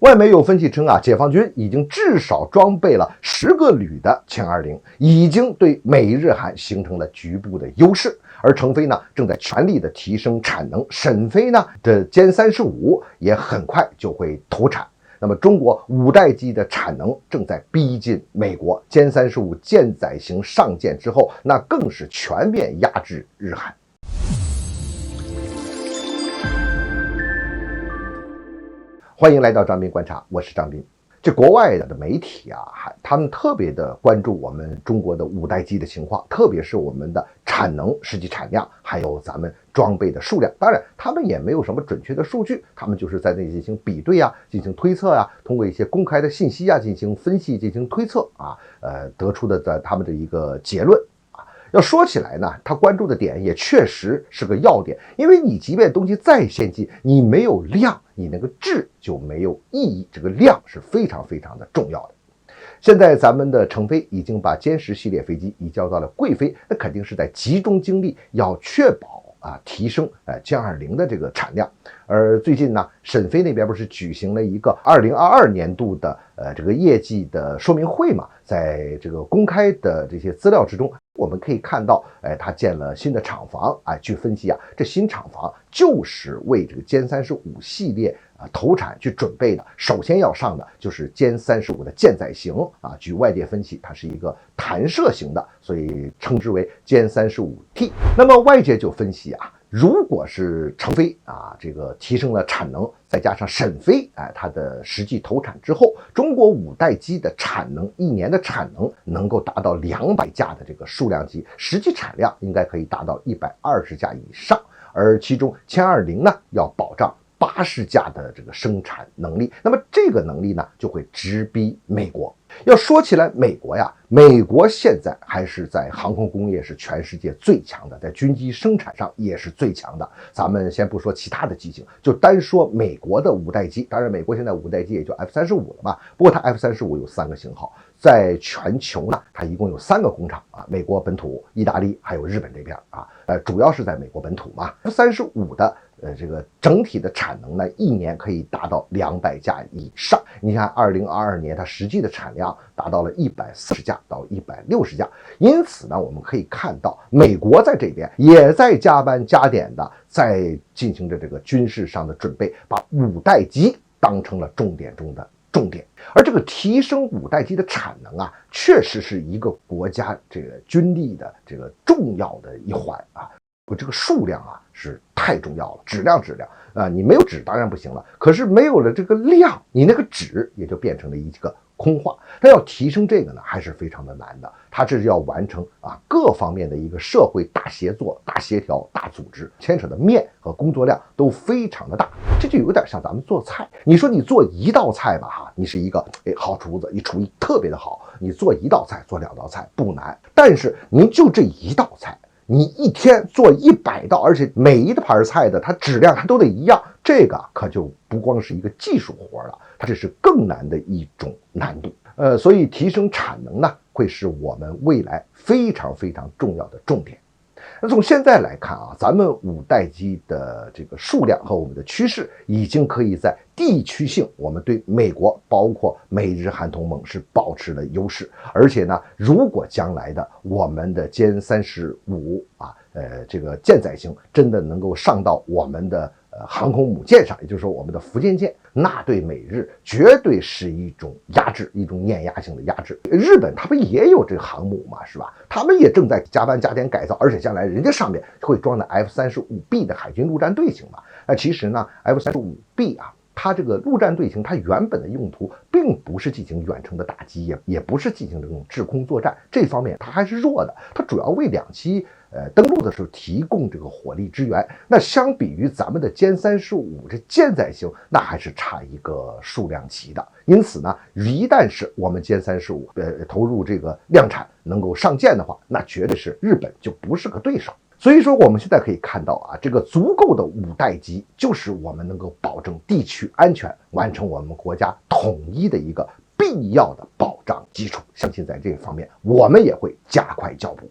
外媒有分析称解放军已经至少装备了10个旅的歼20，已经对美日韩形成了局部的优势。而成飞呢，正在全力的提升产能，沈飞呢的歼35也很快就会投产。那么中国5代机的产能正在逼近美国，歼35舰载型上舰之后，那更是全面压制日韩。欢迎来到张斌观察，我是张斌。这国外的媒体他们特别的关注我们中国的5代机的情况，特别是我们的产能、实际产量，还有咱们装备的数量。当然，他们也没有什么准确的数据，他们就是在那进行比对进行推测通过一些公开的信息进行分析、进行推测得出的他们的一个结论。要说起来呢，他关注的点也确实是个要点，因为你即便东西再先进，你没有量，你那个质就没有意义，这个量是非常非常的重要的。现在咱们的成飞已经把歼10系列飞机移交到了贵飞，那肯定是在集中精力要确保提升歼20的这个产量。而最近呢，沈飞那边不是举行了一个2022年度的这个业绩的说明会嘛，在这个公开的这些资料之中，我们可以看到他建了新的厂房据分析这新厂房就是为这个歼35系列投产去准备的。首先要上的就是歼35的舰载型据外界分析，它是一个弹射型的，所以称之为歼35T。那么外界就分析如果是成飞这个提升了产能，再加上沈飞它的实际投产之后，中国5代机的产能1年的产能能够达到200架的这个数量级，实际产量应该可以达到120架以上。而其中歼20呢要保障80架的这个生产能力，那么这个能力呢就会直逼美国。要说起来美国美国现在还是在航空工业是全世界最强的，在军机生产上也是最强的。咱们先不说其他的机型，就单说美国的5代机，当然美国现在5代机也就 F35了嘛，不过它 F35有3个型号，在全球呢它一共有3个工厂美国本土、意大利还有日本这边主要是在美国本土嘛。F35的这个整体的产能呢1年可以达到200架以上。你看2022年它实际的产量达到了140架到160架，因此呢我们可以看到美国在这边也在加班加点的在进行着这个军事上的准备，把5代机当成了重点中的重点。而这个提升5代机的产能确实是一个国家这个军力的这个重要的一环这个数量是太重要了，质量你没有质当然不行了，可是没有了这个量，你那个质也就变成了一个空话。但要提升这个呢还是非常的难的，它这是要完成各方面的一个社会大协作、大协调、大组织，牵扯的面和工作量都非常的大。这就有点像咱们做菜，你说你做一道菜吧你是一个好厨子，你厨艺特别的好，你做1道菜做2道菜不难，但是您就这1道菜你一天做100道，而且每一盘菜的它质量还都得一样，这个可就不光是一个技术活了，它这是更难的一种难度。所以提升产能呢会是我们未来非常非常重要的重点。那从现在来看咱们5代机的这个数量和我们的趋势已经可以在地区性，我们对美国包括美日韩同盟是保持了优势。而且呢，如果将来的我们的歼35这个舰载型真的能够上到我们的航空母舰上，也就是说我们的福建舰，那对美日绝对是一种压制，一种碾压性的压制。日本他们也有这个航母嘛，是吧？他们也正在加班加点改造，而且将来人家上面会装的 F35B 的海军陆战队型嘛。那其实呢 F35B 它这个陆战队型，它原本的用途并不是进行远程的打击，也不是进行这种制空作战，这方面它还是弱的，它主要为2栖登陆的时候提供这个火力支援。那相比于咱们的歼35这舰载型，那还是差一个数量级的。因此呢，一旦是我们歼35投入这个量产能够上舰的话，那绝对是日本就不是个对手。所以说我们现在可以看到这个足够的5代机就是我们能够保证地区安全，完成我们国家统一的一个必要的保障基础。相信在这个方面我们也会加快脚步。